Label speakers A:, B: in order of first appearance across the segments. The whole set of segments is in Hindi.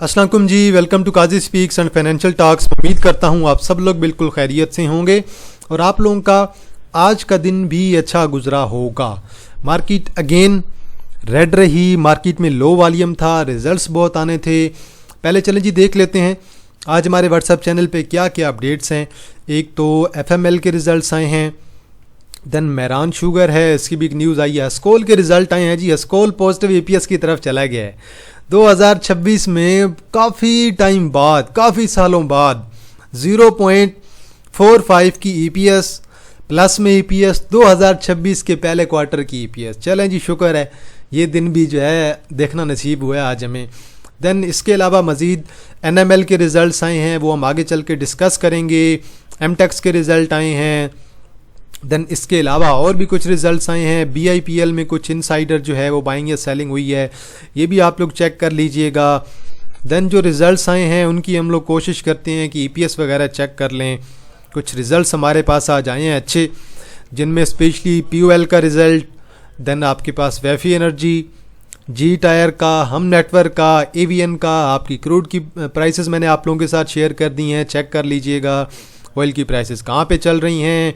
A: अस्सलाम वालेकुम जी, welcome to Kazi speaks and financial talks. उम्मीद करता हूँ आप सब लोग बिल्कुल खैरियत से होंगे और आप लोगों का आज का दिन भी अच्छा गुजरा होगा। मार्केट अगेन रेड रही, मार्केट में लो वॉल्यूम था, रिजल्ट्स बहुत आने थे। पहले चलें जी देख लेते हैं आज हमारे व्हाट्सएप चैनल पे क्या क्या अपडेट्स हैं। एक तो FML के रिजल्ट्स आए हैं, देन मैरान शुगर है, इसकी भी एक न्यूज़ आई है। अस्कोल के रिजल्ट आए हैं जी, अस्कोल पॉजिटिव EPS की तरफ चला गया है। 2026 में काफ़ी टाइम बाद, काफ़ी सालों बाद 0.45 की EPS प्लस में EPS 2026 के पहले क्वार्टर की EPS। चलें जी, शुक्र है ये दिन भी जो है देखना नसीब हुआ है आज हमें। देन इसके अलावा मज़ीद NML के रिज़ल्ट्स आए हैं, वो हम आगे चल के डिस्कस करेंगे। MTEX के रिज़ल्ट आए हैं। देन इसके अलावा और भी कुछ रिजल्ट्स आए हैं। BIPL में कुछ इनसाइडर जो है वो बाइंग या सेलिंग हुई है, ये भी आप लोग चेक कर लीजिएगा। देन जो रिजल्ट्स आए हैं उनकी हम लोग कोशिश करते हैं कि EPS वगैरह चेक कर लें। कुछ रिजल्ट्स हमारे पास आज आए हैं अच्छे, जिनमें स्पेशली POL का रिज़ल्ट, देन आपके पास वैफी एनर्जी, जी टायर का, हम नेटवर्क का, AVN का, आपकी क्रूड की प्राइसेस मैंने आप लोगों के साथ शेयर कर दी हैं, चेक कर लीजिएगा। ऑयल की प्राइसेस कहाँ पे चल रही हैं।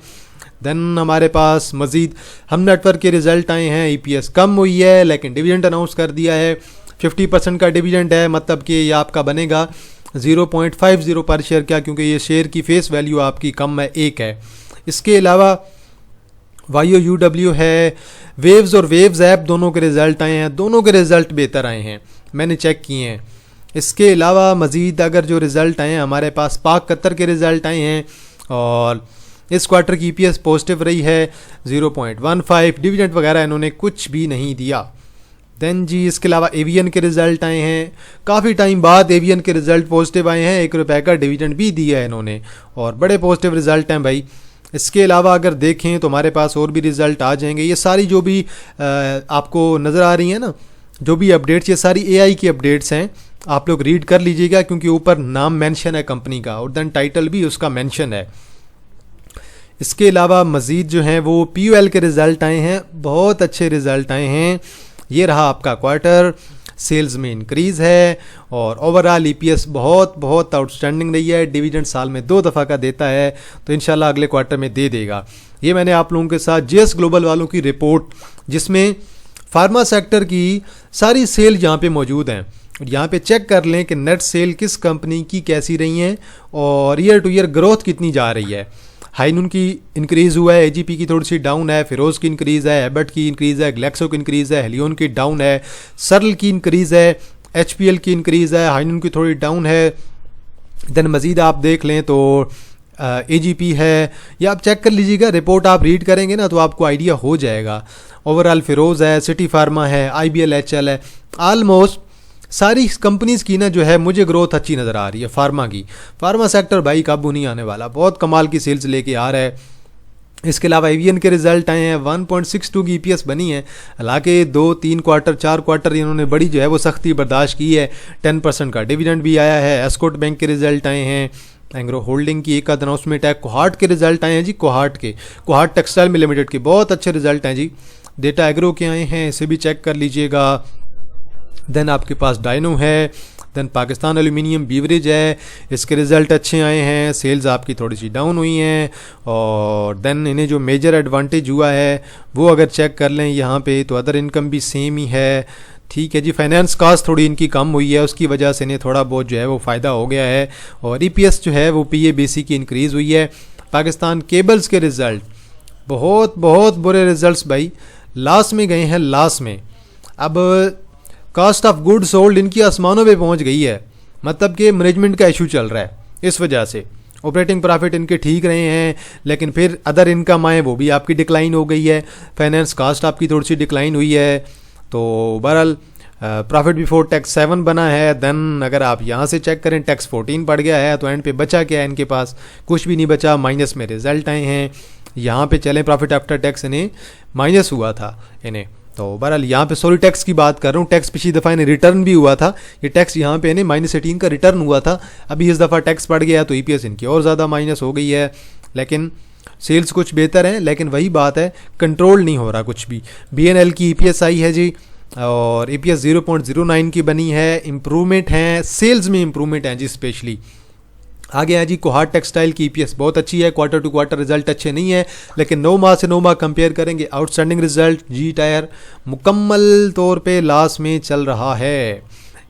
A: देन हमारे पास मज़ीद हम नेटवर्क के रिज़ल्ट आए हैं। EPS कम हुई है लेकिन डिविडेंड अनाउंस कर दिया है, 50% का डिविडेंड है, मतलब कि ये आपका बनेगा 0.50 पर शेयर। क्या, क्योंकि ये शेयर की फेस वैल्यू आपकी कम है, 1 है। इसके अलावा YOUW है, वेव्स और वेव्स ऐप दोनों के रिज़ल्ट आए हैं, दोनों के रिज़ल्ट बेहतर आए हैं, मैंने चेक किए हैं। इसके अलावा मज़ीद अगर जो रिज़ल्ट आए हैं हमारे पास पाक कतर के रिज़ल्ट आए हैं और इस क्वार्टर की EPS पॉजिटिव रही है 0.15। डिविडेंड वगैरह इन्होंने कुछ भी नहीं दिया। देन जी इसके अलावा AVN के रिज़ल्ट आए हैं, काफ़ी टाइम बाद AVN के रिज़ल्ट पॉजिटिव आए हैं, ₹1 का डिविडेंड भी दिया है इन्होंने और बड़े पॉजिटिव रिज़ल्ट हैं भाई। इसके अलावा अगर देखें तो हमारे पास और भी रिज़ल्ट आ जाएंगे। ये सारी जो भी आपको नज़र आ रही हैं ना, जो भी अपडेट्स, ये सारी AI की अपडेट्स हैं, आप लोग रीड कर लीजिएगा क्योंकि ऊपर नाम मेंशन है कंपनी का और देन टाइटल भी उसका मेंशन है। इसके अलावा मज़ीद जो हैं वो POL के रिज़ल्ट आए हैं, बहुत अच्छे रिज़ल्ट आए हैं। ये रहा आपका क्वार्टर, सेल्स में इंक्रीज़ है और ओवरऑल EPS बहुत बहुत आउटस्टैंडिंग रही है। डिविडेंड साल में 2 दफ़ा का देता है तो इंशाल्लाह अगले क्वार्टर में दे देगा। ये मैंने आप लोगों के साथ JS ग्लोबल वालों की रिपोर्ट, जिसमें फार्मा सेक्टर की सारी सेल यहाँ पे मौजूद हैं, यहाँ पे चेक कर लें कि नेट सेल किस कंपनी की कैसी रही हैं और ईयर टू ईयर ग्रोथ कितनी जा रही है। हाइनून की इंक्रीज़ हुआ है, AGP की थोड़ी सी डाउन है, फिरोज़ की इंक्रीज़ है, एबट की इंक्रीज़ है, ग्लेक्सो की इंक्रीज़ है, हेलियोन की डाउन है, सर्ल की इंक्रीज़ है, HPL की इंक्रीज़ है, हाइनून की थोड़ी डाउन है। देन मज़ीद आप देख लें तो AGP है, या आप चेक कर लीजिएगा, रिपोर्ट आप रीड करेंगे ना तो आपको आइडिया हो जाएगा। ओवरऑल फिरोज़ है, सिटी फार्मा है, IBL HL है, आलमोस्ट सारी कंपनीज़ की ना जो है मुझे ग्रोथ अच्छी नज़र आ रही है। फार्मा की, फार्मा सेक्टर भाई काबू नहीं आने वाला, बहुत कमाल की सेल्स लेके आ रहा है। इसके अलावा AVN के रिज़ल्ट आए हैं, 1.62 की EPS बनी है, हालांकि 2, 3 क्वार्टर, 4 क्वार्टर इन्होंने बड़ी जो है वो सख्ती बर्दाश्त की है। 10% का डिविडेंड भी आया है। एस्कोट बैंक के रिज़ल्ट आए हैं, एंग्रो होल्डिंग की एक अनाउंसमेंट है, कोहार्ट के रिज़ल्ट आए हैं जी, कोहार्ट टेक्सटाइल में लिमिटेड के बहुत अच्छे रिज़ल्ट हैं जी। डेटा एग्रो के आए हैं, इसे भी चेक कर लीजिएगा। देन आपके पास डायनो है, देन पाकिस्तान एल्यूमिनियम बीवरेज है, इसके रिज़ल्ट अच्छे आए हैं, सेल्स आपकी थोड़ी सी डाउन हुई हैं और देन इन्हें जो मेजर एडवांटेज हुआ है वो अगर चेक कर लें यहाँ पे तो अदर इनकम भी सेम ही है। ठीक है जी, फाइनेंस कास्ट थोड़ी इनकी कम हुई है, उसकी वजह से इन्हें थोड़ा बहुत जो है वो फ़ायदा हो गया है और EPS जो है वो PABC की इंक्रीज़ हुई है। पाकिस्तान केबल्स के रिज़ल्ट बहुत बहुत बुरे रिज़ल्ट भाई, लास्ट में गए हैं, लास्ट में। अब कास्ट ऑफ गुड सोल्ड इनकी आसमानों पे पहुंच गई है, मतलब कि मैनेजमेंट का इशू चल रहा है, इस वजह से ऑपरेटिंग प्रॉफिट इनके ठीक रहे हैं लेकिन फिर अदर इनकम आए वो भी आपकी डिक्लाइन हो गई है, फाइनेंस कास्ट आपकी थोड़ी सी डिक्लाइन हुई है। तो बहरहाल प्रॉफिट बिफोर टैक्स 7 बना है। देन अगर आप यहाँ से चेक करें टैक्स 14 पड़ गया है, तो एंड पे बचा क्या है इनके पास, कुछ भी नहीं बचा, माइनस में रिजल्ट आए हैं। यहाँ पे चलें प्रॉफिट आफ्टर टैक्स इन्हें माइनस हुआ था इन्हें, तो बहरहाल यहाँ पे सॉरी टैक्स की बात कर रहा हूँ, टैक्स पिछली दफ़ा इन्हें रिटर्न भी हुआ था, ये टैक्स यहाँ पे इन्हें -18 का रिटर्न हुआ था, अभी इस दफ़ा टैक्स बढ़ गया तो EPS इनकी और ज़्यादा माइनस हो गई है। लेकिन सेल्स कुछ बेहतर हैं, लेकिन वही बात है कंट्रोल नहीं हो रहा कुछ भी। BNL की EPS आई है जी और EPS 0.09 की बनी है। इम्प्रूवमेंट हैं, सेल्स में इम्प्रूवमेंट है जी स्पेशली। आगे है जी कोहाट टेक्सटाइल की EPS बहुत अच्छी है। क्वार्टर टू क्वार्टर रिजल्ट अच्छे नहीं है, लेकिन 9 माह से 9 माह कंपेयर करेंगे आउटस्टैंडिंग रिजल्ट। जी टायर मुकम्मल तौर पे लॉस में चल रहा है।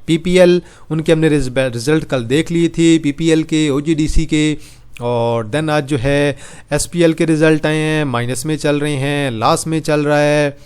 A: PPL उनके हमने रिजल्ट कल देख लिए थे, PPL के, OGDC के। और देन आज जो है SPL के रिजल्ट आए हैं, माइनस में चल रहे हैं, लॉस में चल रहा है।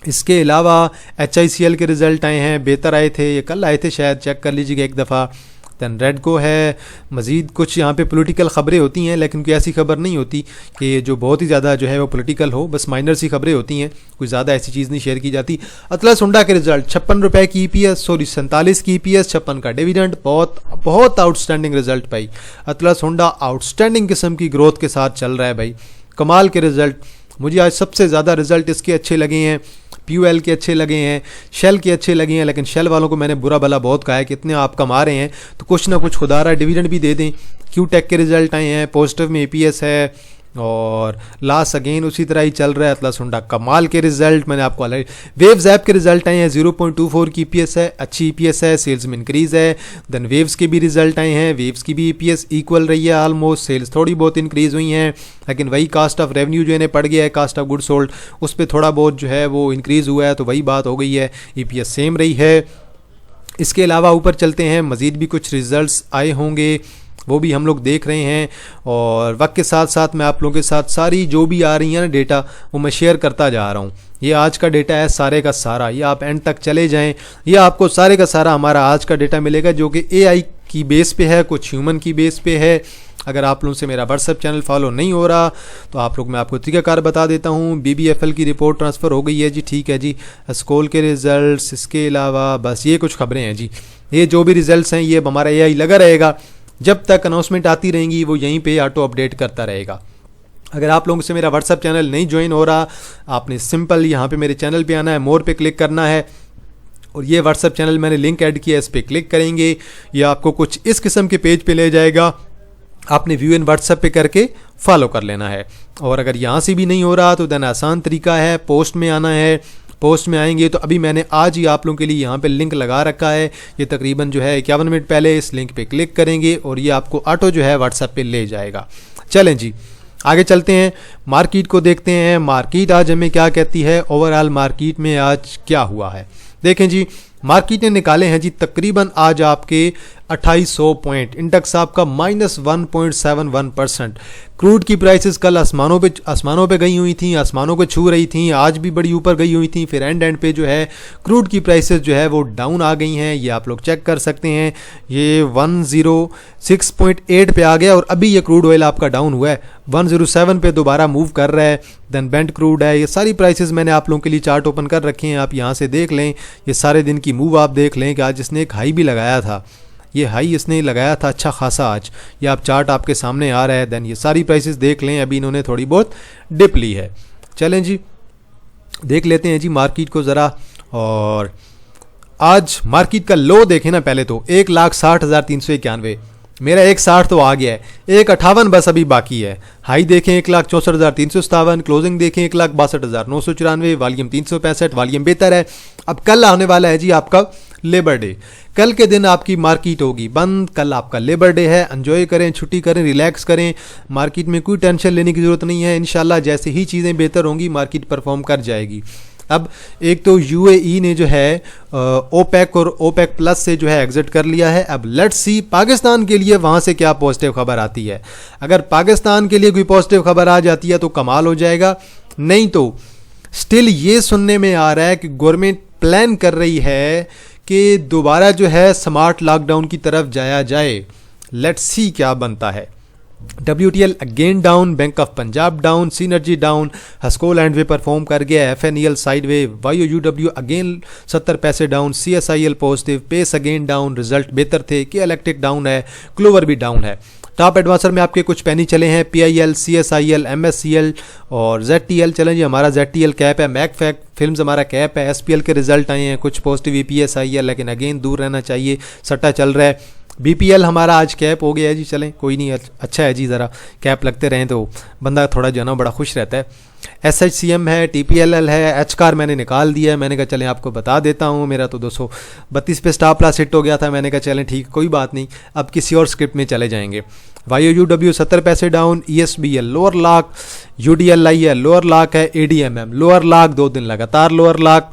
A: इसके अलावा HICL के रिजल्ट आए हैं, बेहतर आए थे, ये कल आए थे शायद, चेक कर लीजिएगा एक दफ़ा। दैन रेडको है। मज़ीद कुछ यहाँ पे पॉलिटिकल ख़बरें होती हैं, लेकिन कोई ऐसी खबर नहीं होती कि जो बहुत ही ज़्यादा जो है वो पॉलिटिकल हो, बस माइनर सी खबरें होती हैं, कोई ज़्यादा ऐसी चीज़ नहीं शेयर की जाती। अतलस हुंडा के रिजल्ट 56 रुपये की EPS, 47 की EPS, 56 का डिविडेंड, बहुत आउटस्टैंडिंग रिजल्ट भाई। अतलस हुंडा आउटस्टैंडिंग किस्म की ग्रोथ के साथ चल रहा है भाई, कमाल के रिजल्ट। मुझे आज सबसे ज़्यादा रिजल्ट इसके अच्छे लगे हैं, PUL के अच्छे लगे हैं, शेल के अच्छे लगे हैं। लेकिन शेल वालों को मैंने बुरा भला बहुत कहा है कि इतने आप कमा रहे हैं तो कुछ ना कुछ खुदारा डिविडेंड भी दे दें। QTech के रिजल्ट आए हैं, पॉजिटिव में EPS है, और लास्ट अगेन उसी तरह ही चल रहा है। अतलस हुंडा कमाल के रिजल्ट मैंने आपको वेव्स ऐप के रिजल्ट आए हैं, 0.24 की EPS है, अच्छी EPS है, सेल्स में इंक्रीज़ है। देन वेव्स के भी रिजल्ट आए हैं, वेव्स की भी EPS इक्वल रही है ऑलमोस्ट, सेल्स थोड़ी बहुत इंक्रीज़ हुई हैं, लेकिन वही कास्ट ऑफ रेवेन्यू जो इन्हें पड़ गया है, कास्ट ऑफ गुड सोल्ड, उस पर थोड़ा बहुत जो है वो इंक्रीज़ हुआ है, तो वही बात हो गई है, EPS सेम रही है। इसके अलावा ऊपर चलते हैं, मज़ीद भी कुछ रिजल्ट्स आए होंगे, वो भी हम लोग देख रहे हैं। और वक्त के साथ साथ मैं आप लोगों के साथ सारी जो भी आ रही है ना डेटा, वो मैं शेयर करता जा रहा हूँ। ये आज का डेटा है सारे का सारा, ये आप एंड तक चले जाएं, ये आपको सारे का सारा हमारा आज का डेटा मिलेगा, जो कि AI की बेस पे है, कुछ ह्यूमन की बेस पे है। अगर आप लोगों से मेरा व्हाट्सएप चैनल फॉलो नहीं हो रहा तो आप लोग, मैं आपको तरीकाकार बता देता हूँ। BBFL की रिपोर्ट ट्रांसफ़र हो गई है जी, ठीक है जी। स्कोल के रिजल्ट्स, इसके अलावा बस ये कुछ खबरें हैं जी। ये जो भी रिजल्ट्स हैं, ये हमारा AI लगा रहेगा, जब तक अनाउंसमेंट आती रहेंगी वो यहीं पे ऑटो अपडेट करता रहेगा। अगर आप लोगों से मेरा व्हाट्सएप चैनल नहीं ज्वाइन हो रहा, आपने सिंपल यहाँ पे मेरे चैनल पे आना है, मोर पे क्लिक करना है, और ये व्हाट्सएप चैनल मैंने लिंक ऐड किया है, इस पर क्लिक करेंगे, ये आपको कुछ इस किस्म के पेज पे ले जाएगा। आपने व्यू इन व्हाट्सएप पे करके फॉलो कर लेना है। और अगर यहाँ से भी नहीं हो रहा तो देन आसान तरीका है, पोस्ट में आना है। पोस्ट में आएंगे तो अभी मैंने आज ही आप लोगों के लिए यहाँ पे लिंक लगा रखा है, ये तकरीबन जो है 51 मिनट पहले इस लिंक पे क्लिक करेंगे और ये आपको ऑटो जो है व्हाट्सएप पे ले जाएगा। चलें जी, आगे चलते हैं, मार्केट को देखते हैं। मार्केट आज हमें क्या कहती है, ओवरऑल मार्केट में आज क्या हुआ है। देखें जी, मार्केट ने निकाले हैं जी तकरीबन आज आपके 2800 पॉइंट, इंडेक्स आपका -1.71%। क्रूड की प्राइसेस कल आसमानों पे गई हुई थी, आसमानों को छू रही थी, आज भी बड़ी ऊपर गई हुई थी, फिर एंड पे जो है क्रूड की प्राइसेस जो है वो डाउन आ गई हैं। ये आप लोग चेक कर सकते हैं, ये 106.8 पे आ गया और अभी ये क्रूड ऑयल आपका डाउन हुआ है, 107 पे दोबारा मूव कर रहा है। देन बेंट क्रूड है, ये सारी प्राइसेस मैंने आप लोगों के लिए चार्ट ओपन कर रखे हैं, आप यहाँ से देख लें, ये सारे दिन की मूव आप देख लें कि आज इसने एक हाई भी लगाया था, ये हाई इसने लगाया था अच्छा खासा आज, ये आप चार्ट आपके सामने आ रहा है। देन ये सारी प्राइसेस देख लें, अभी इन्होंने थोड़ी बहुत डिप ली है। चलें जी, देख लेते हैं जी मार्केट को ज़रा। और आज मार्केट का लो देखें ना, पहले तो 1,60,391, मेरा 1,60 तो आ गया है, 1,58 बस अभी बाकी है। हाई देखें 1,64,357, क्लोजिंग देखें 1,62,994, वॉल्यूम 365, वॉल्यूम बेहतर है। अब कल आने वाला है जी आपका लेबर डे, कल के दिन आपकी मार्केट होगी बंद, कल आपका लेबर डे है, एंजॉय करें, छुट्टी करें, रिलैक्स करें, मार्केट में कोई टेंशन लेने की ज़रूरत नहीं है। इंशाल्लाह जैसे ही चीज़ें बेहतर होंगी मार्केट परफॉर्म कर जाएगी। अब एक तो UAE ने जो है OPEC और OPEC प्लस से जो है एग्जिट कर लिया है। अब लेट्स सी पाकिस्तान के लिए वहाँ से क्या पॉजिटिव खबर आती है। अगर पाकिस्तान के लिए कोई पॉजिटिव खबर आ जाती है तो कमाल हो जाएगा, नहीं तो स्टिल ये सुनने में आ रहा है कि गवर्नमेंट प्लान कर रही है कि दोबारा जो है स्मार्ट लॉकडाउन की तरफ जाया जाए। लेट्स सी क्या बनता है। WTL again down, bank of Punjab down, synergy down, Hascol underperform कर गया, FNEL साइडवे, YOUW अगेन 70 पैसे down, CSIL positive, Pace again down, result बेहतर थे, के इलेक्ट्रिक डाउन है, क्लोवर भी डाउन है। टॉप एडवांसर में आपके कुछ पेनी चले हैं, PIL, CSIL, MSCL और ZTL। चलें जी, हमारा ZTL कैप है, मैकफैक फिल्म्स हमारा कैप है। SPL के रिजल्ट आए हैं, कुछ पॉजिटिव EPS आई है, लेकिन अगेन दूर रहना चाहिए, सट्टा चल रहा है। BPL हमारा आज कैप हो गया है जी, चलें कोई नहीं, अच्छा है जी, ज़रा कैप लगते रहें तो बंदा थोड़ा जो है ना बड़ा खुश रहता है। SHCM है, TPLL है, HCAR मैंने निकाल दिया है, मैंने कहा चलें आपको बता देता हूँ। मेरा तो 232 पे स्टॉप लॉस हिट हो गया था, मैंने कहा चलें ठीक कोई बात नहीं, अब किसी और स्क्रिप्ट में चले जाएंगे। YOUW 70 पैसे down, ESBL lower lock, UDLIL lower lock है, ADMM लोअर लॉक, 2 दिन लगातार लोअर लॉक।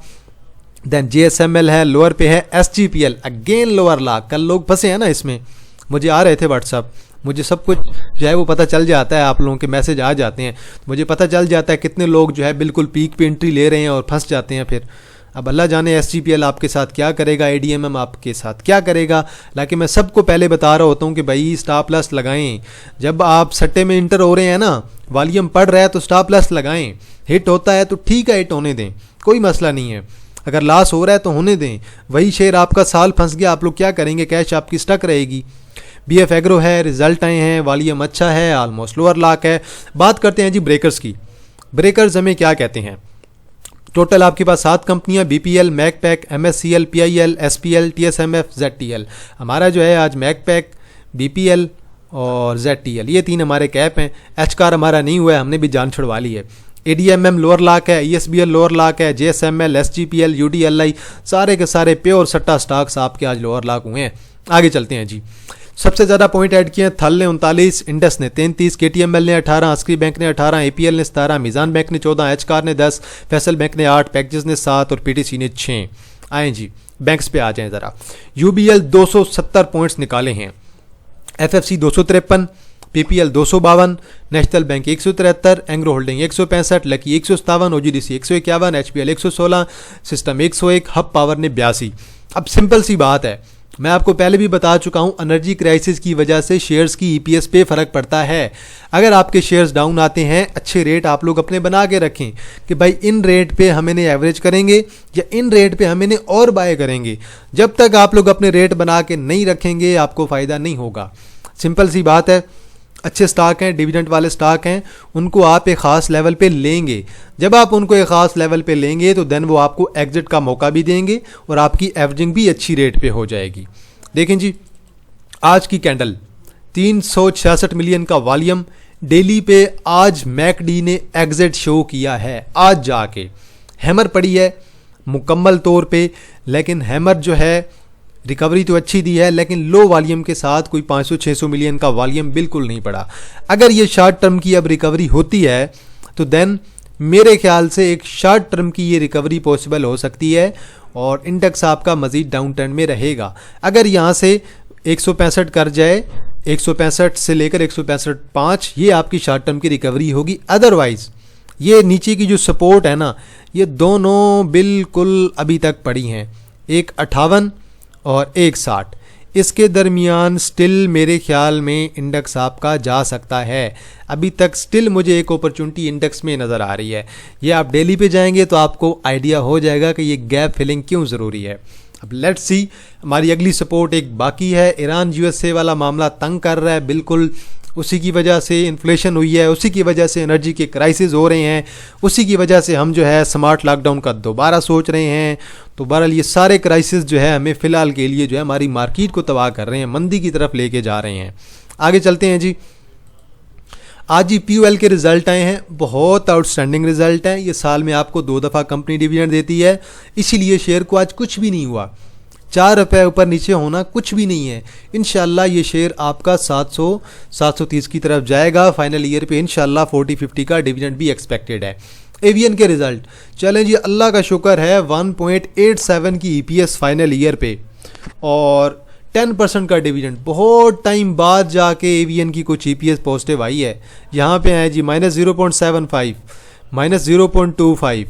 A: देन JSML है लोअर पे है, SGPL अगेन लोअर लॉक। कल लोग फंसे हैं ना इसमें, मुझे आ रहे थे व्हाट्सअप, मुझे सब कुछ जो है वो पता चल जाता है, आप लोगों के मैसेज आ जाते हैं, मुझे पता चल जाता है कितने लोग जो है बिल्कुल पीक पे एंट्री ले रहे हैं और फंस जाते हैं। फिर अब अल्लाह जाने SGPL आपके साथ क्या करेगा, ADMM आपके साथ क्या करेगा। लेकिन मैं सबको पहले बता रहा होता हूँ कि भाई स्टॉप लॉस लगाएं, जब आप सट्टे में इंटर हो रहे हैं ना, वॉल्यूम पड़ रहा है तो स्टॉप लॉस लगाएं। हिट होता है तो ठीक है, हिट होने दें, कोई मसला नहीं है। अगर लॉस हो रहा है तो होने दें। वही शेयर आपका साल फंस गया, आप लोग क्या करेंगे, कैश आपकी स्टक रहेगी। BF एग्रो है, रिजल्ट आए हैं, वॉल्यूम अच्छा है, ऑलमोस्ट लोअर लॉक है। बात करते हैं जी ब्रेकर्स की। ब्रेकर्स हमें क्या कहते हैं, टोटल आपके पास 7 कंपनियां, BPL, मैकपैक, MSCL, PIL, SPL, TSMF, ZTL। हमारा जो है आज मैकपैक, BPL और ZTL ये 3 हमारे कैप हैं। HCAR हमारा नहीं हुआ है, हमने भी जान छुड़वा ली है। ADMM लोअर लॉक है, ESBL लोअर लॉक है, JSML, SGPL, UDLI सारे के सारे प्योर सट्टा स्टॉक्स आपके आज लोअर लॉक हुए हैं। आगे चलते हैं जी। सबसे ज़्यादा पॉइंट ऐड किए हैं, थल ने 39, इंडस ने 33, KTML ने 18, अस्क्री बैंक ने 18, APL ने 17, मीज़ान बैंक ने 14, HCAR ने 10, फैसल बैंक ने 8, पैकेजेस ने 7 और PTC ने 6। आए जी बैंक्स पे आ जाएं ज़रा। UBL 270 पॉइंट्स निकाले हैं, FFC 253, PPL 252, national bank 173, Engro holding 165, lucky 157, OGDC 151, HPL 116, system 101, hub power ने 82। अब सिंपल सी बात है, मैं आपको पहले भी बता चुका हूं, एनर्जी क्राइसिस की वजह से शेयर्स की EPS पे फ़र्क पड़ता है। अगर आपके शेयर्स डाउन आते हैं, अच्छे रेट आप लोग अपने बना के रखें कि भाई इन रेट पे हम इन्हें एवरेज करेंगे या इन रेट पे हम इन्हें और बाय करेंगे। जब तक आप लोग अपने रेट बना के नहीं रखेंगे आपको फ़ायदा नहीं होगा। सिंपल सी बात है, अच्छे स्टॉक हैं, डिविडेंड वाले स्टॉक हैं, उनको आप एक ख़ास लेवल पे लेंगे। जब आप उनको एक ख़ास लेवल पे लेंगे तो देन वो आपको एग्जिट का मौका भी देंगे और आपकी एवरेजिंग भी अच्छी रेट पे हो जाएगी। देखें जी, आज की कैंडल 366 मिलियन का वॉल्यूम, डेली पे आज मैकडी ने एग्जिट शो किया है। आज जाके हैमर पड़ी है मुकम्मल तौर पे, लेकिन हैमर जो है रिकवरी तो अच्छी दी है, लेकिन लो वॉल्यूम के साथ कोई 500-600 मिलियन का वॉल्यूम बिल्कुल नहीं पड़ा। अगर ये शॉर्ट टर्म की अब रिकवरी होती है तो देन मेरे ख्याल से एक शॉर्ट टर्म की ये रिकवरी पॉसिबल हो सकती है और इंडेक्स आपका मज़ीद डाउन ट्रेंड में रहेगा। अगर यहाँ से 165 कर जाए, 165 से लेकर 165.5 ये आपकी शॉर्ट टर्म की रिकवरी होगी। अदरवाइज़ ये नीचे की जो सपोर्ट है ना, ये दोनों बिल्कुल अभी तक पड़ी हैं, एक 58 और 160, इसके दरमियान स्टिल मेरे ख्याल में इंडेक्स आपका जा सकता है। अभी तक स्टिल मुझे एक अपॉर्चुनिटी इंडेक्स में नज़र आ रही है। ये आप डेली पे जाएंगे तो आपको आइडिया हो जाएगा कि ये गैप फिलिंग क्यों ज़रूरी है। अब लेट्स सी, हमारी अगली सपोर्ट एक बाकी है। ईरान USA वाला मामला तंग कर रहा है, बिल्कुल उसी की वजह से इन्फ्लेशन हुई है, उसी की वजह से एनर्जी के क्राइसिस हो रहे हैं, उसी की वजह से हम जो है स्मार्ट लॉकडाउन का दोबारा सोच रहे हैं। तो बहरहाल ये सारे क्राइसिस जो है हमें फ़िलहाल के लिए जो है हमारी मार्केट को तबाह कर रहे हैं, मंदी की तरफ लेके जा रहे हैं। आगे चलते हैं जी। आज ही POL के रिज़ल्ट आए हैं, बहुत आउटस्टैंडिंग रिज़ल्ट हैं। ये साल में आपको 2 दफ़ा कंपनी डिविडेंड देती है, इसीलिए शेयर को आज कुछ भी नहीं हुआ। 4 रुपये ऊपर नीचे होना कुछ भी नहीं है। इंशाल्लाह ये शेयर आपका 700-730 की तरफ जाएगा। फाइनल ईयर पे इंशाल्लाह 40-50 का डिविडेंड भी एक्सपेक्टेड है। एवियन के रिज़ल्ट चलें जी, अल्लाह का शुक्र है 1.87 की EPS फाइनल ईयर पे और 10% का डिविडेंड। बहुत टाइम बाद जाके एवियन की कुछ EPS पॉजिटिव आई है। यहाँ पे आए जी -0.75, -0.25,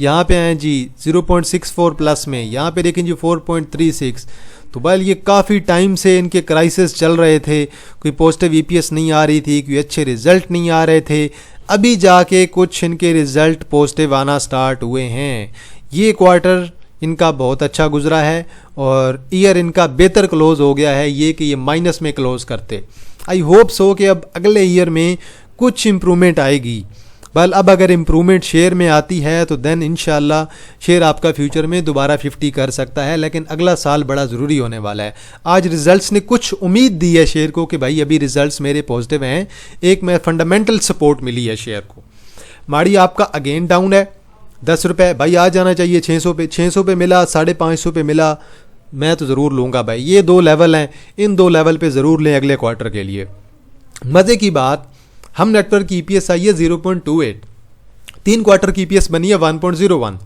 A: यहाँ पे आए जी 0.64 प्लस में, यहाँ पे देखें जी 4.36। तो भाई ये काफ़ी टाइम से इनके क्राइसिस चल रहे थे, कोई पॉजिटिव EPS नहीं आ रही थी, कोई अच्छे रिजल्ट नहीं आ रहे थे। अभी जाके कुछ इनके रिजल्ट पॉजिटिव आना स्टार्ट हुए हैं। ये क्वार्टर इनका बहुत अच्छा गुजरा है और ईयर इनका बेहतर क्लोज हो गया है, ये कि ये माइनस में क्लोज करते। आई होप सो कि अब अगले ईयर में कुछ इम्प्रूवमेंट आएगी बल अब अगर इम्प्रूवमेंट शेयर में आती है तो देन इंशाल्लाह शेयर आपका फ्यूचर में दोबारा 50 कर सकता है, लेकिन अगला साल बड़ा ज़रूरी होने वाला है। आज रिजल्ट्स ने कुछ उम्मीद दी है शेयर को कि भाई अभी रिजल्ट्स मेरे पॉजिटिव हैं, एक में फंडामेंटल सपोर्ट मिली है शेयर को। माड़ी आपका अगेन डाउन है 10 रुपये, भाई आ जाना चाहिए 600 पे, 600 पे मिला, 550 पे मिला, मैं तो ज़रूर लूँगा भाई। ये 2 लेवल हैं, इन 2 लेवल पे ज़रूर लें अगले क्वार्टर के लिए। मज़े की बात, हम नेटवर्क की ईपीएस आई है 0.28, 3 क्वार्टर की ईपीएस बनी है 1.01,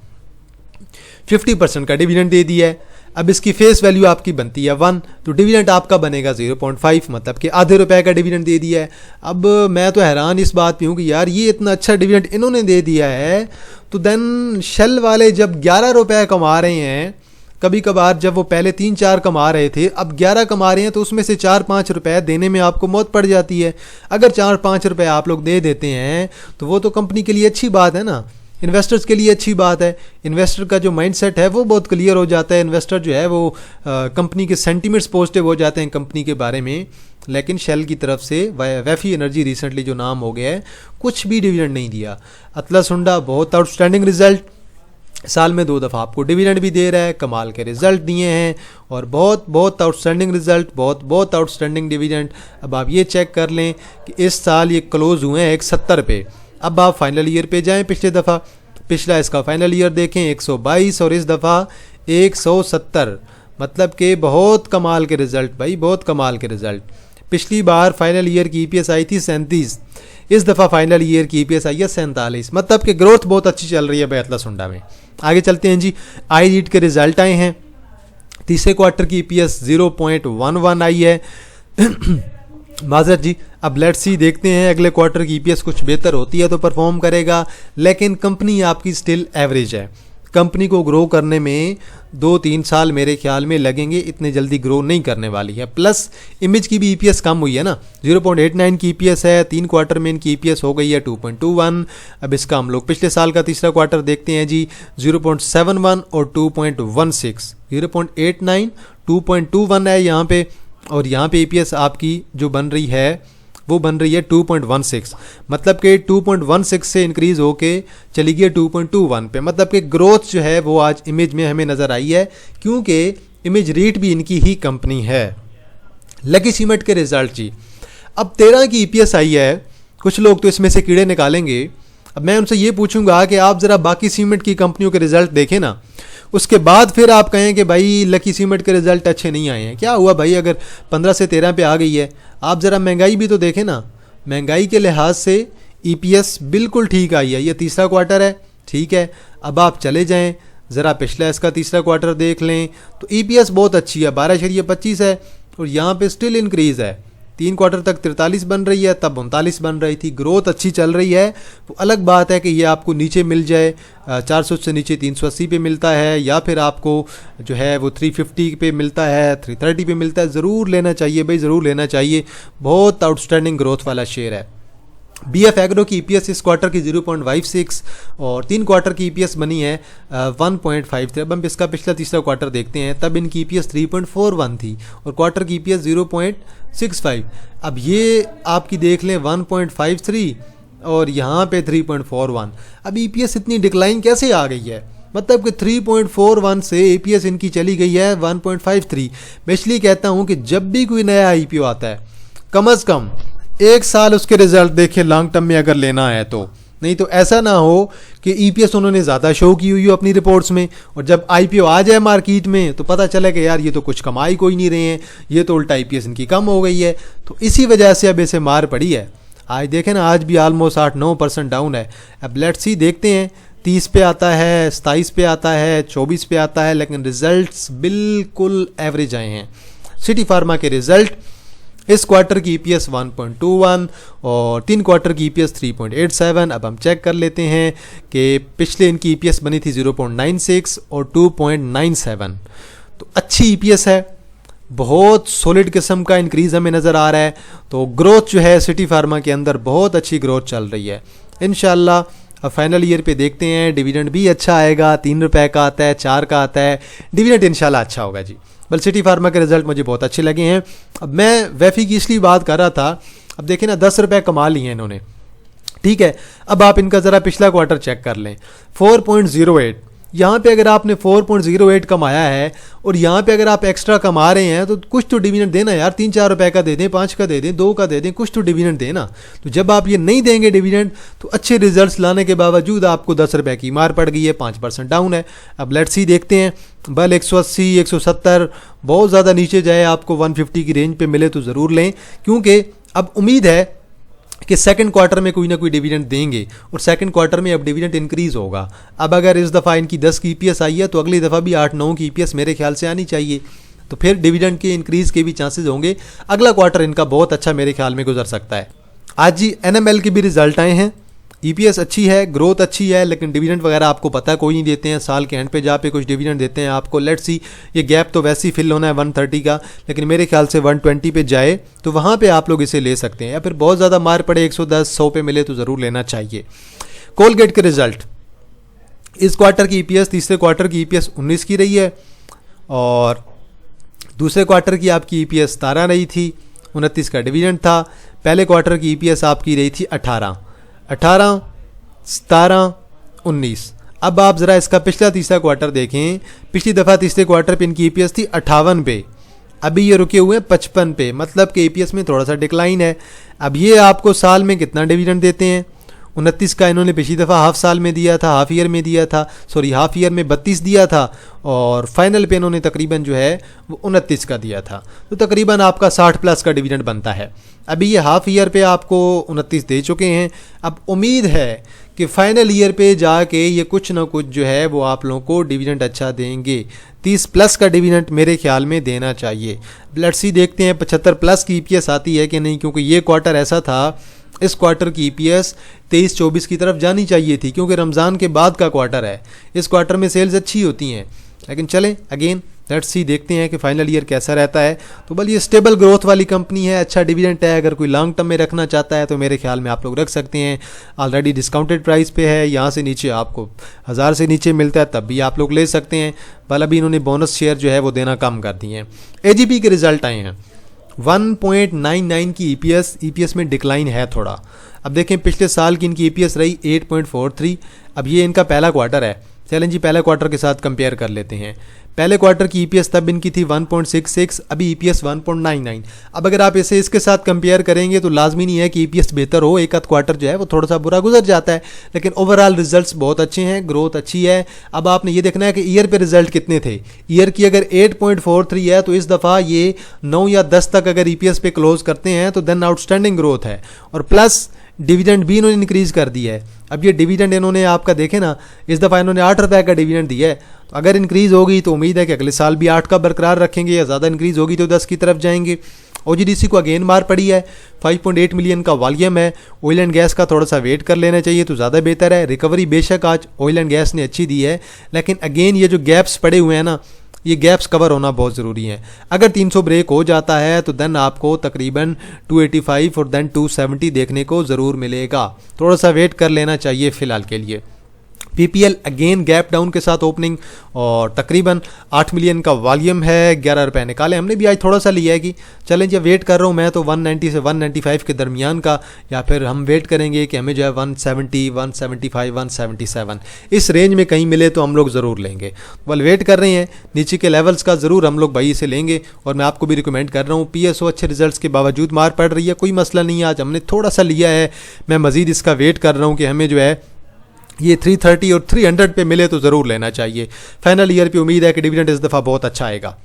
A: 50% का डिविडेंड दे दिया है। अब इसकी फेस वैल्यू आपकी बनती है 1, तो डिविडेंड आपका बनेगा 0.5, मतलब कि आधे रुपए का डिविडेंड दे दिया है। अब मैं तो हैरान इस बात पे हूँ कि यार ये इतना अच्छा डिविडेंड इन्होंने दे दिया है, तो देन शेल वाले जब 11 रुपए कमा रहे हैं, कभी कभार जब वो पहले 3-4 कमा रहे थे, अब 11 कमा रहे हैं, तो उसमें से 4-5 रुपए देने में आपको मौत पड़ जाती है। अगर 4-5 रुपए आप लोग दे देते हैं तो वो तो कंपनी के लिए अच्छी बात है ना, इन्वेस्टर्स के लिए अच्छी बात है। इन्वेस्टर का जो माइंडसेट है वो बहुत क्लियर हो जाता है, इन्वेस्टर जो है वो कंपनी के सेंटिमेंट्स पॉजिटिव हो जाते हैं कंपनी के बारे में। लेकिन शेल की तरफ से वैफी एनर्जी रिसेंटली जो नाम हो गया है, कुछ भी डिविडेंड नहीं दिया। अतलस हुंडा बहुत आउटस्टैंडिंग रिजल्ट, साल में 2 दफ़ा आपको डिविडेंड भी दे रहा है, कमाल के रिजल्ट दिए हैं, और बहुत बहुत आउटस्टैंडिंग रिजल्ट, बहुत बहुत आउटस्टैंडिंग डिविडेंड। अब आप ये चेक कर लें कि इस साल ये क्लोज हुए हैं 170 पे। अब आप फाइनल ईयर पे जाएं, पिछला इसका फाइनल ईयर देखें 122 और इस दफ़ा 170, मतलब कि बहुत कमाल के रिजल्ट भाई, बहुत कमाल के रिजल्ट। पिछली बार फाइनल ईयर की ईपीएस आई थी 37, इस दफ़ा फाइनल ईयर की ईपीएस आई है 47, मतलब कि ग्रोथ बहुत अच्छी चल रही है भाई अतलस हुंडा में। आगे चलते हैं जी, आई रीड के रिजल्ट आए हैं। तीसरे क्वार्टर की ईपीएस 0.11 आई है माजरत जी। अब लेट्स सी, देखते हैं अगले क्वार्टर की ईपीएस कुछ बेहतर होती है तो परफॉर्म करेगा, लेकिन कंपनी आपकी स्टिल एवरेज है। कंपनी को ग्रो करने में 2-3 साल मेरे ख्याल में लगेंगे, इतने जल्दी ग्रो नहीं करने वाली है। प्लस इमेज की भी ईपीएस कम हुई है ना, 0.89 की ईपीएस है, 3 क्वार्टर में इनकी ईपीएस हो गई है 2.21। अब इसका हम लोग पिछले साल का तीसरा क्वार्टर देखते हैं जी, 0.71 और 2.16, 0.89 2.21 है यहाँ पे, और यहाँ पे ईपीएस आपकी जो बन रही है वो बन रही है 2.16, मतलब कि 2.16 से इंक्रीज़ होके चली गई 2.21 पे। मतलब कि ग्रोथ जो है वो आज इमेज में हमें नज़र आई है, क्योंकि इमेज रेट भी इनकी ही कंपनी है। लकी सीमेंट के रिजल्ट जी, अब 13 की ईपीएस आई है, कुछ लोग तो इसमें से कीड़े निकालेंगे। अब मैं उनसे ये पूछूंगा कि आप ज़रा बाकी सीमेंट की कंपनियों के रिजल्ट देखें ना, उसके बाद फिर आप कहें कि भाई लकी सीमेंट के रिजल्ट अच्छे नहीं आए हैं। क्या हुआ भाई, अगर 15 से 13 पे आ गई है, आप ज़रा महंगाई भी तो देखें ना। महंगाई के लिहाज से ईपीएस बिल्कुल ठीक आई है, ये तीसरा क्वार्टर है, ठीक है। अब आप चले जाएं ज़रा पिछला इसका तीसरा क्वार्टर देख लें तो ईपीएस बहुत अच्छी है, 12.25 है, और यहाँ पे स्टिल इंक्रीज़ है। 3 क्वार्टर तक 43 बन रही है, तब 39 बन रही थी। ग्रोथ अच्छी चल रही है। तो अलग बात है कि ये आपको नीचे मिल जाए, 400 से नीचे 380 पे मिलता है, या फिर आपको जो है वो 350 पे मिलता है, 330 पे मिलता है, ज़रूर लेना चाहिए भाई, ज़रूर लेना चाहिए। बहुत आउटस्टैंडिंग ग्रोथ वाला शेयर है। बीएफ एग्रो की ईपीएस इस क्वार्टर की 0.56 और 3 क्वार्टर की ईपीएस बनी है 1.53। अब हम इसका पिछला तीसरा क्वार्टर देखते हैं, तब इनकी ईपीएस 3.41 थी और क्वार्टर की ईपीएस 0.65। अब ये आपकी देख लें 1.53 और यहाँ पे 3.41। अब ईपीएस इतनी डिक्लाइन कैसे आ गई है, मतलब कि 3.41 से ईपीएस इनकी चली गई है 1.53। मैं इसलिए कहता हूँ कि जब भी कोई नया आईपीओ आता है, कम अज़ कम 1 साल उसके रिजल्ट देखें लॉन्ग टर्म में अगर लेना है तो। नहीं तो ऐसा ना हो कि ईपीएस उन्होंने ज़्यादा शो की हुई हो अपनी रिपोर्ट्स में, और जब आईपीओ आ जाए मार्केट में तो पता चले कि यार ये तो कुछ कमाई कोई नहीं रहे हैं, ये तो उल्टा ईपीएस इनकी कम हो गई है। तो इसी वजह से अब इसे मार पड़ी है। आज देखें ना, आज भी ऑलमोस्ट 8-9% डाउन है। अब लेट्स सी, देखते हैं 30 पे आता है, 27 पे आता है, 24 पे आता है, लेकिन रिजल्ट्स बिल्कुल एवरेज आए हैं। सिटी फार्मा के रिजल्ट, इस क्वार्टर की ईपीएस 1.21 और 3 क्वार्टर की ईपीएस 3.87। अब हम चेक कर लेते हैं कि पिछले इनकी ईपीएस बनी थी 0.96 और 2.97। तो अच्छी ईपीएस है, बहुत सॉलिड किस्म का इंक्रीज़ हमें नज़र आ रहा है। तो ग्रोथ जो है सिटी फार्मा के अंदर बहुत अच्छी ग्रोथ चल रही है इंशाल्लाह। अब फाइनल ईयर पे देखते हैं, डिविडेंड भी अच्छा आएगा, 3 रुपए का आता है, 4 का आता है, डिविडेंड इंशाल्लाह अच्छा होगा जी। बल सिटी फार्मा के रिजल्ट मुझे बहुत अच्छे लगे हैं। अब मैं वैफी की इसलिए बात कर रहा था, अब देखें ना 10 रुपए कमा लिए हैं इन्होंने, ठीक है। अब आप इनका ज़रा पिछला क्वार्टर चेक कर लें, 4.08। यहाँ पे अगर आपने 4.08 कमाया है और यहाँ पे अगर आप एक्स्ट्रा कमा रहे हैं तो कुछ तो डिविडेंड देना यार, 3-4 रुपए का दे दें, 5 का दे दें, 2 का दे दें, कुछ तो डिविडेंड देना। तो जब आप ये नहीं देंगे डिविडेंड तो अच्छे रिजल्ट्स लाने के बावजूद आपको 10 रुपए की मार पड़ गई है, 5% डाउन है। अब लेट्स सी देखते हैं, बल 180 170 बहुत ज़्यादा नीचे जाए, आपको 150 की रेंज पे मिले तो ज़रूर लें, क्योंकि अब उम्मीद है कि सेकंड क्वार्टर में कोई ना कोई डिविडेंड देंगे और सेकंड क्वार्टर में अब डिविडेंड इंक्रीज होगा। अब अगर इस दफ़ा इनकी 10 की ईपीएस आई है तो अगली दफ़ा भी 8-9 की ईपीएस मेरे ख्याल से आनी चाहिए, तो फिर डिविडेंड के इंक्रीज के भी चांसेस होंगे। अगला क्वार्टर इनका बहुत अच्छा मेरे ख्याल में गुजर सकता है। आज जी एनएमएल के भी रिजल्ट आए हैं, ईपीएस अच्छी है, ग्रोथ अच्छी है, लेकिन डिविडेंड वगैरह आपको पता है कोई नहीं देते हैं, साल के एंड पे जा पे कुछ डिविडेंड देते हैं आपको। लेट्स सी, ये गैप तो वैसे ही फिल होना है 130 का, लेकिन मेरे ख्याल से 120 पे जाए तो वहाँ पे आप लोग इसे ले सकते हैं, या फिर बहुत ज़्यादा मार पड़े 110-100 पे मिले तो ज़रूर लेना चाहिए। कोलगेट के रिजल्ट, इस क्वार्टर की ईपीएस तीसरे क्वार्टर की ईपीएस 19 की रही है और दूसरे क्वार्टर की आपकी ईपीएस 17 रही थी, 29 का डिविडेंड था। पहले क्वार्टर की ईपीएस आपकी रही थी 18, 17, 19। अब आप ज़रा इसका पिछला तीसरा क्वार्टर देखें, पिछली दफ़ा तीसरे क्वार्टर पे इनकी ईपीएस थी 58 पे, अभी ये रुके हुए हैं 55 पे, मतलब कि ईपीएस में थोड़ा सा डिक्लाइन है। अब ये आपको साल में कितना डिविडेंड देते हैं, 29 का इन्होंने पिछली दफ़ा हाफ साल में दिया था, हाफ ईयर में दिया था, सॉरी हाफ ईयर में 32 दिया था और फाइनल पे इन्होंने तकरीबन जो है वो 29 का दिया था, तो तकरीबन आपका 60+ का डिविडेंड बनता है। अभी ये हाफ ईयर पे आपको 29 दे चुके हैं। अब उम्मीद है कि फाइनल ईयर पे जाके ये कुछ ना कुछ जो है वो आप लोगों को डिविडेंड अच्छा देंगे, 30+ का डिविडेंड मेरे ख्याल में देना चाहिए। लेट्स सी देखते हैं 75+ की ईपीएस आती है कि नहीं, क्योंकि ये क्वार्टर ऐसा था, इस क्वार्टर की ईपीएस 23-24 की तरफ जानी चाहिए थी, क्योंकि रमज़ान के बाद का क्वार्टर है, इस क्वार्टर में सेल्स अच्छी होती हैं। लेकिन चलें अगेन लेट्स सी देखते हैं कि फाइनल ईयर कैसा रहता है। तो बल ये स्टेबल ग्रोथ वाली कंपनी है, अच्छा डिविडेंड है, अगर कोई लॉन्ग टर्म में रखना चाहता है तो मेरे ख्याल में आप लोग रख सकते हैं। ऑलरेडी डिस्काउंटेड प्राइस पे है, यहाँ से नीचे आपको 1000 से नीचे मिलता है तब भी आप लोग ले सकते हैं। बल अभी इन्होंने बोनस शेयर जो है वो देना कम कर दिए हैं। एजीपी के रिजल्ट आए हैं, 1.99 की ईपीएस में डिक्लाइन है थोड़ा। अब देखें पिछले साल की इनकी ईपीएस रही 8.43, अब ये इनका पहला क्वार्टर है, चलें जी पहले क्वार्टर के साथ कंपेयर कर लेते हैं। पहले क्वार्टर की ईपीएस तब इनकी थी 1.66, अभी ईपीएस 1.99। अब अगर आप इसे इसके साथ कंपेयर करेंगे तो लाजमी नहीं है कि ईपीएस बेहतर हो, एक आध क्वार्टर जो है वो थोड़ा सा बुरा गुजर जाता है, लेकिन ओवरऑल रिजल्ट्स बहुत अच्छे हैं, ग्रोथ अच्छी है। अब आपने ये देखना है कि ईयर पे रिजल्ट कितने थे, ईयर की अगर 8.43 है तो इस दफ़ा ये 9 या 10 तक अगर ईपीएस पे क्लोज करते हैं तो देन आउटस्टैंडिंग ग्रोथ है, और प्लस डिविडेंड भी इन्होंने इंक्रीज़ कर दिया है। अब ये डिविडेंड इन्होंने आपका देखे ना, इस दफ़ा इन्होंने 8 रुपये का डिविडेंड दिया है, तो अगर इंक्रीज़ होगी तो उम्मीद है कि अगले साल भी 8 का बरकरार रखेंगे, या ज़्यादा इंक्रीज़ होगी तो 10 की तरफ जाएंगे। ओजीडीसी को अगेन मार पड़ी है, 5.8 मिलियन का वॉल्यूम है। ऑयल एंड गैस का थोड़ा सा वेट कर लेना चाहिए तो ज़्यादा बेहतर है। रिकवरी बेशक आज ऑयल एंड गैस ने अच्छी दी है, लेकिन अगेन ये जो गैप्स पड़े हुए हैं ना, ये गैप्स कवर होना बहुत ज़रूरी है। अगर 300 ब्रेक हो जाता है तो देन आपको तकरीबन 285 और देन 270 देखने को ज़रूर मिलेगा, थोड़ा सा वेट कर लेना चाहिए फ़िलहाल के लिए। पीपीएल अगेन गैप डाउन के साथ ओपनिंग और तकरीबन 8 मिलियन का वॉल्यूम है, 11 रुपये निकाले। हमने भी आज थोड़ा सा लिया है कि चलें जब वेट कर रहा हूँ मैं तो 190 से 195 के दरमियान का, या फिर हम वेट करेंगे कि हमें जो है 170, 175, 177 इस रेंज में कहीं मिले तो हम लोग ज़रूर लेंगे। बल वेट कर रहे हैं नीचे के लेवल्स का, ज़रूर हम लोग भाई इसे लेंगे। और मैं आपको भी रिकमेंड कर रहा हूँ, पीएसओ अच्छे रिजल्ट्स के बावजूद मार पड़ रही है, कोई मसला नहीं है, आज हमने थोड़ा सा लिया है। मैं मज़ीद इसका वेट कर रहा हूँ कि हमें जो है ये 330 और 300 पे मिले तो ज़रूर लेना चाहिए। फाइनल ईयर पे उम्मीद है कि डिविडेंड इस दफ़ा बहुत अच्छा आएगा।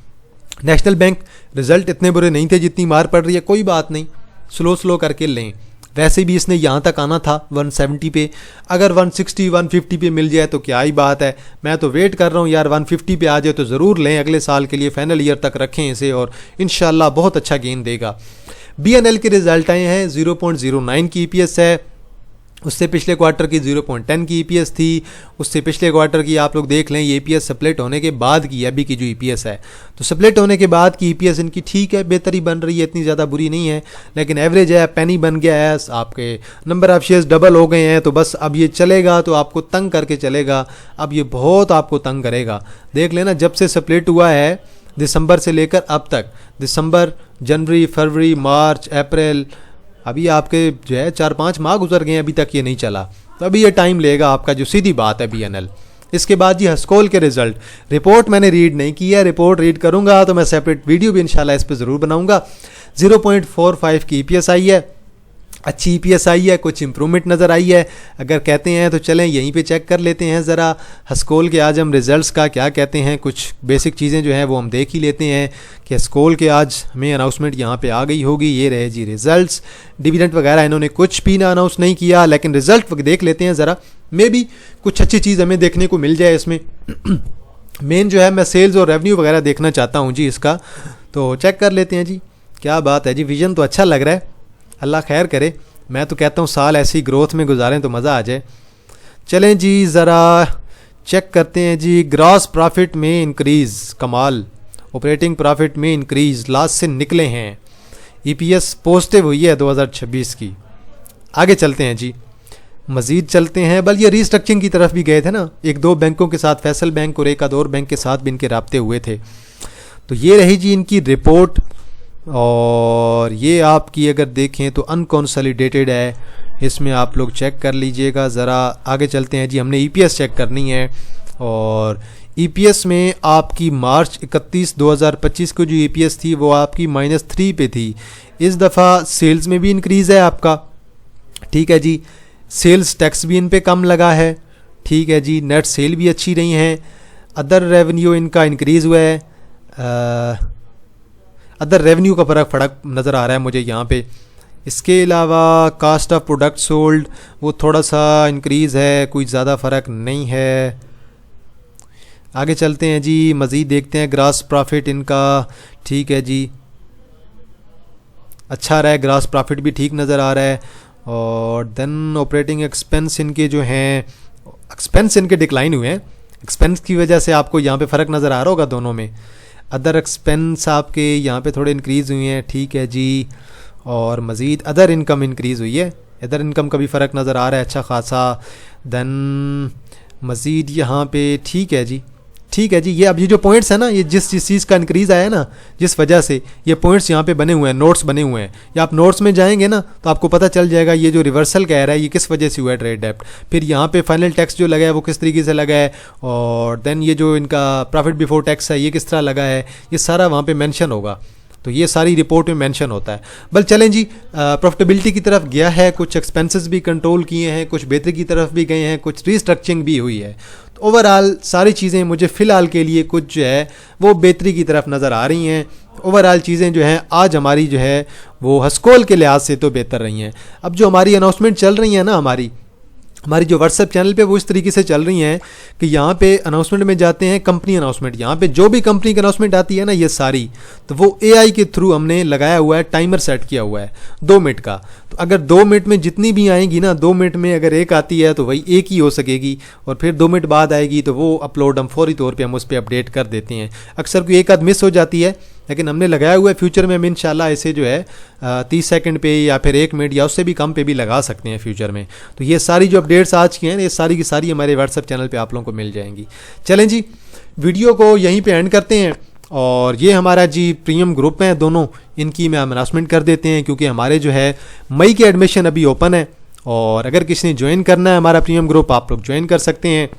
A: नेशनल बैंक रिजल्ट इतने बुरे नहीं थे जितनी मार पड़ रही है, कोई बात नहीं, स्लो करके लें। वैसे भी इसने यहाँ तक आना था 170 पे, अगर 160 150 पे मिल जाए तो क्या ही बात है। मैं तो वेट कर रहा हूँ यार, 150 पे आ जाए तो ज़रूर लें, अगले साल के लिए फाइनल ईयर तक रखें इसे और इंशाल्लाह बहुत अच्छा गेन देगा। BNL के रिजल्ट आए हैं, 0.09 की ईपीएस है, उससे पिछले क्वार्टर की 0.10 की ईपीएस थी, उससे पिछले क्वार्टर की आप लोग देख लें ये ईपीएस स्प्लिट होने के बाद की अभी की जो ईपीएस है, तो स्प्लिट होने के बाद की ईपीएस इनकी ठीक है, बेहतर ही बन रही है, इतनी ज़्यादा बुरी नहीं है, लेकिन एवरेज है, पेनी बन गया है, आपके नंबर ऑफ शेयर्स डबल हो गए हैं, तो बस अब ये चलेगा तो आपको तंग करके चलेगा, अब ये बहुत आपको तंग करेगा। देख लेना जब से स्प्लिट हुआ है दिसंबर से लेकर अब तक, दिसंबर, जनवरी, फरवरी, मार्च, अप्रैल, अभी आपके जो है 4-5 माह गुजर गए, अभी तक ये नहीं चला, तो अभी ये टाइम लेगा आपका, जो सीधी बात है BNL। इसके बाद जी हस्कोल के रिजल्ट, रिपोर्ट मैंने रीड नहीं की है, रिपोर्ट रीड करूंगा तो मैं सेपरेट वीडियो भी इंशाल्लाह इस पर ज़रूर बनाऊंगा। 0.45 की EPS आई है, अच्छी EPS आई है, कुछ इंप्रूवमेंट नज़र आई है। अगर कहते हैं तो चलें यहीं पे चेक कर लेते हैं ज़रा हस्कोल के आज हम रिज़ल्ट्स का क्या कहते हैं, कुछ बेसिक चीज़ें जो हैं वो हम देख ही लेते हैं कि हस्कोल के आज हमें अनाउंसमेंट यहाँ पे आ गई होगी। ये रहे जी रिज़ल्ट्स, डिविडेंड वगैरह इन्होंने कुछ भी ना अनाउंस नहीं किया, लेकिन रिज़ल्ट देख लेते हैं ज़रा, मे बी कुछ अच्छी चीज़ हमें देखने को मिल जाए इसमें। मेन जो है मैं सेल्स और रेवेन्यू वगैरह देखना चाहता हूँ जी इसका, तो चेक कर लेते हैं जी। क्या बात है जी, विजन तो अच्छा लग रहा है, अल्लाह खैर करे। मैं तो कहता हूँ साल ऐसी ग्रोथ में गुजारें तो मज़ा आ जाए। चलें जी ज़रा चेक करते हैं जी। ग्रॉस प्रॉफिट में इंक्रीज़, कमाल, ऑपरेटिंग प्रॉफिट में इंक्रीज़, लॉस से निकले हैं, EPS पॉजिटिव हुई है 2026 की। आगे चलते हैं जी, मज़ीद चलते हैं। बल ये रीस्ट्रक्चरिंग की तरफ भी गए थे ना, 1-2 बैंकों के साथ, फैसल बैंक और एक और बैंक के साथ भी इनके राब्ते हुए थे। तो ये रही जी इनकी रिपोर्ट, और ये आपकी अगर देखें तो अनकॉन्सोलिडेटेड है, इसमें आप लोग चेक कर लीजिएगा ज़रा। आगे चलते हैं जी, हमने EPS चेक करनी है, और EPS में आपकी मार्च 31, 2025 को जो EPS थी वो आपकी -3 पे थी। इस दफ़ा सेल्स में भी इंक्रीज़ है आपका, ठीक है जी, सेल्स टैक्स भी इन पे कम लगा है, ठीक है जी, नेट सेल भी अच्छी रही हैं, अदर रेवेन्यू इनका इंक्रीज़ हुआ है, अदर रेवेन्यू का फ़र्क नज़र आ रहा है मुझे यहाँ पे। इसके अलावा कास्ट ऑफ प्रोडक्ट सोल्ड वो थोड़ा सा इंक्रीज़ है, कोई ज़्यादा फ़र्क नहीं है। आगे चलते हैं जी, मज़ीद देखते हैं ग्रॉस प्रॉफिट इनका, ठीक है जी, अच्छा रहा है, ग्रॉस प्रॉफिट भी ठीक नज़र आ रहा है। और देन ऑपरेटिंग एक्सपेंस इनके जो हैं, एक्सपेंस इनके डिक्लाइन हुए हैं, एक्सपेंस की वजह से आपको यहाँ पे फ़र्क नज़र आ रहा होगा दोनों में। अदर एक्सपेंस आपके यहाँ पे थोड़े इंक्रीज़ हुए हैं, ठीक है जी, और मज़ीद अदर इनकम इंक्रीज़ हुई है, अदर इनकम का भी फ़र्क नज़र आ रहा है अच्छा खासा। देन मज़ीद यहाँ पे ठीक है जी, ठीक है जी। ये अब ये जो पॉइंट्स है ना, ये जिस चीज़ का इंक्रीज़ आया है ना, जिस वजह से ये पॉइंट्स यहाँ पे बने हुए हैं, नोट्स बने हुए हैं, या आप नोट्स में जाएंगे ना तो आपको पता चल जाएगा ये जो रिवर्सल कह रहा है ये किस वजह से हुआ है ट्रेड डेप्ट, फिर यहाँ पे फाइनल टैक्स जो लगा है वो किस तरीके से लगा है, और देन ये जो इनका प्रॉफिट बिफोर टैक्स है ये किस तरह लगा है, ये सारा वहाँ पर मैंशन होगा, तो ये सारी रिपोर्ट में मेंशन होता है। बल चलें जी, प्रॉफिटेबिलिटी की तरफ गया है, कुछ एक्सपेंसेस भी कंट्रोल किए हैं, कुछ बेहतरी की तरफ भी गए हैं, कुछ रीस्ट्रक्चरिंग भी हुई है। तो ओवरऑल सारी चीज़ें मुझे फ़िलहाल के लिए कुछ जो है वो बेहतरी की तरफ नज़र आ रही हैं। ओवरऑल चीज़ें जो हैं आज हमारी जो है वो हस्कोल के लिहाज से तो बेहतर रही हैं। अब जो हमारी अनाउंसमेंट चल रही है ना, हमारी जो व्हाट्सएप चैनल पे वो इस तरीके से चल रही हैं कि यहाँ पे अनाउंसमेंट में जाते हैं कंपनी अनाउंसमेंट, यहाँ पे जो भी कंपनी की अनाउंसमेंट आती है ना ये सारी, तो वो AI के थ्रू हमने लगाया हुआ है, टाइमर सेट किया हुआ है 2 मिनट का। तो अगर 2 मिनट में जितनी भी आएंगी ना, 2 मिनट में अगर एक आती है तो वही एक ही हो सकेगी, और फिर 2 मिनट बाद आएगी तो वो अपलोड हम फौरी तौर पर हम उस पर अपडेट कर देते हैं। अक्सर कोई एक आध मिस हो जाती है, लेकिन हमने लगाया हुआ है, फ्यूचर में हम इंशाल्लाह इसे जो है 30 सेकंड पे या फिर 1 मिनट या उससे भी कम पे भी लगा सकते हैं फ्यूचर में। तो ये सारी जो अपडेट्स आज की हैं ये सारी की सारी हमारे व्हाट्सएप चैनल पे आप लोगों को मिल जाएंगी। चलें जी, वीडियो को यहीं पे एंड करते हैं, और ये हमारा जी प्रीमियम ग्रुप है दोनों, इनकी मैं अनाउंसमेंट कर देते हैं, क्योंकि हमारे जो है मई के एडमिशन अभी ओपन है, और अगर किसी ने ज्वाइन करना है हमारा प्रीमियम ग्रुप आप लोग ज्वाइन कर सकते हैं।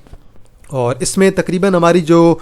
A: और इसमें तकरीबन हमारी जो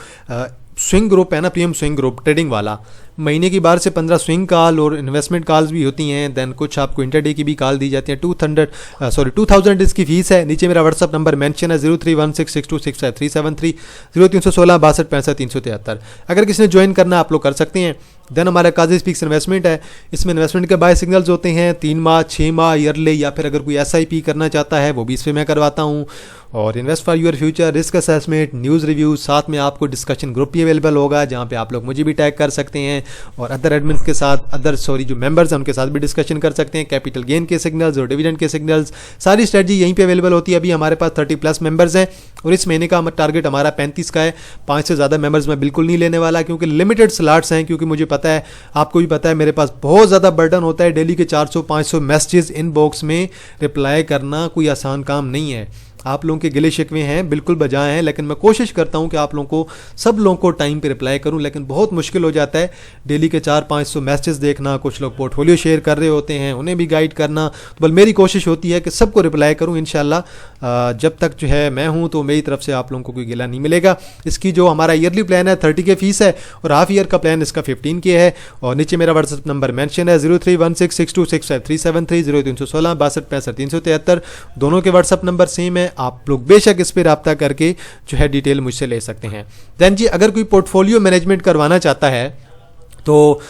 A: स्विंग ग्रुप है ना, प्रीमियम स्विंग ग्रुप ट्रेडिंग वाला, महीने की 12 से 15 स्विंग कॉल और इन्वेस्टमेंट कॉल्स भी होती हैं। देन कुछ आपको इंटरडे की भी कॉल दी जाती है। 2000 इसकी फ़ीस है। नीचे मेरा व्हाट्सअप नंबर मेंशन है 0316626373 0316 62 65 373। अगर किसी ने ज्वाइन करना आप लोग कर सकते हैं। देन हमारा काजी स्पीक्स इन्वेस्टमेंट है, इसमें इन्वेस्टमेंट के बाय सिग्नल्स होते हैं 3 माह 6 माह ईयरली, या फिर अगर कोई SIP करना चाहता है वो भी इस पर मैं करवाता हूँ। और invest for your future, risk assessment, news review, साथ में आपको डिस्कशन ग्रुप भी अवेलेबल होगा जहाँ पे आप लोग मुझे भी टैग कर सकते हैं, और अदर एडमिन के साथ जो मेंबर्स हैं उनके साथ भी डिस्कशन कर सकते हैं। कैपिटल गेन के सिग्नल्स और डिविडेंड के सिग्नल्स, सारी स्ट्रेटजी यहीं पे अवेलेबल होती है। अभी हमारे पास 30+ मेंबर्स हैं, और इस महीने का टारगेट हमारा 35 का है। 5 से ज़्यादा मेंबर्स मैं बिल्कुल नहीं लेने वाला, क्योंकि लिमिटेड स्लॉट्स हैं। क्योंकि मुझे पता है, आपको भी पता है, मेरे पास बहुत ज़्यादा बर्डन होता है। डेली के 400-500 मैसेजेस इनबॉक्स में रिप्लाई करना कोई आसान काम नहीं है। आप लोगों के गिले शिकवे हैं बिल्कुल बजाए हैं, लेकिन मैं कोशिश करता हूं कि आप लोगों को, सब लोगों को टाइम पे रिप्लाई करूं, लेकिन बहुत मुश्किल हो जाता है। डेली के 400-500 मैसेज देखना, कुछ लोग पोर्टफोलियो शेयर कर रहे होते हैं, उन्हें भी गाइड करना। तो बल मेरी कोशिश होती है कि सबको रिप्लाई करूं इंशाल्लाह। जब तक जो है मैं हूं तो मेरी तरफ से आप लोगों को कोई गिला नहीं मिलेगा। इसकी जो हमारा ईयरली प्लान है 30 के फीस है, और हाफ ईयर का प्लान इसका 15 के है। और नीचे मेरा व्हाट्सएप नंबर मेंशन है 031662653730 0316 6265 373। दोनों के व्हाट्सएप नंबर सेम है, आप लोग बेशक इस पर रब्ता करके जो है डिटेल मुझसे ले सकते हैं। दैन जी, अगर कोई पोर्टफोलियो मैनेजमेंट करवाना चाहता है तो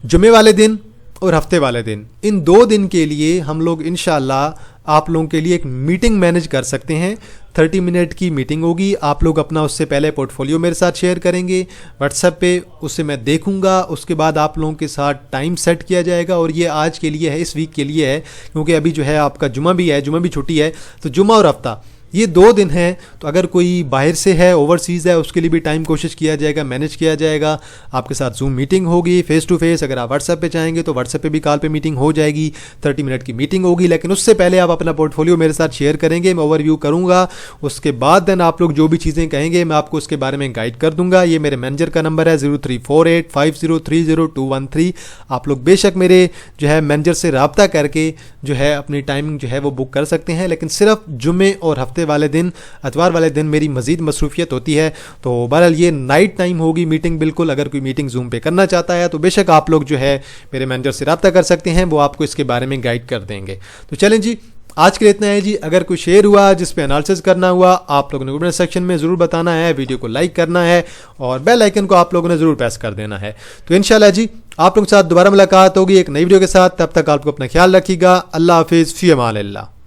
A: जुमे वाले दिन और हफ्ते वाले दिन, इन 2 दिन के लिए हम लोग इंशाल्लाह आप लोगों के लिए एक मीटिंग मैनेज कर सकते हैं। 30 मिनट की मीटिंग होगी। आप लोग अपना उससे पहले पोर्टफोलियो मेरे साथ शेयर करेंगे व्हाट्सएप पे, उससे मैं देखूंगा। उसके बाद आप लोगों के साथ टाइम सेट किया जाएगा, और ये आज के लिए है, इस वीक के लिए है, क्योंकि अभी जो है आपका जुमा भी है, जुमा भी छुट्टी है, तो जुमा और हफ्ता ये 2 दिन हैं। तो अगर कोई बाहर से है, ओवरसीज़ है, उसके लिए भी टाइम कोशिश किया जाएगा, मैनेज किया जाएगा। आपके साथ जूम मीटिंग होगी फेस टू फेस। अगर आप व्हाट्सएप पे चाहेंगे तो व्हाट्सएप पे भी कॉल पे मीटिंग हो जाएगी, 30 मिनट की मीटिंग होगी। लेकिन उससे पहले आप अपना पोर्टफोलियो मेरे साथ शेयर करेंगे, मैं ओवरव्यू करूँगा। उसके बाद देन आप लोग जो भी चीज़ें कहेंगे मैं आपको उसके बारे में गाइड कर दूंगा। ये मेरे मैनेजर का नंबर है 034850300213। आप लोग बेशक मेरे जो है मैनेजर से रब्ता करके जो है अपनी टाइमिंग जो है वो बुक कर सकते हैं। लेकिन सिर्फ जुमे और हफ्ते वाले दिन, अतवार वाले दिन मेरी मजीद मसरूफियत होती है। तो बहरहाल ये नाइट टाइम होगी मीटिंग बिल्कुल। अगर कोई मीटिंग जूम पे करना चाहता है तो बेशक आप लोग जो है मेरे मैनेजर से रब्ता कर सकते हैं, वो आपको इसके बारे में गाइड कर देंगे। तो चलें जी, आज के लिए इतना है जी। अगर कोई शेयर हुआ जिस पे एनालिसिस करना हुआ, आप लोगों ने कमेंट सेक्शन में ज़रूर बताना है, वीडियो को लाइक करना है, और बेल आइकन को आप लोगों ने ज़रूर प्रेस कर देना है। तो इंशाल्लाह जी आप लोगों के साथ दोबारा मुलाकात होगी एक नई वीडियो के साथ। तब तक आपको अपना ख्याल रखिएगा। अल्लाह हाफिज़, फ़ी अमान अल्लाह।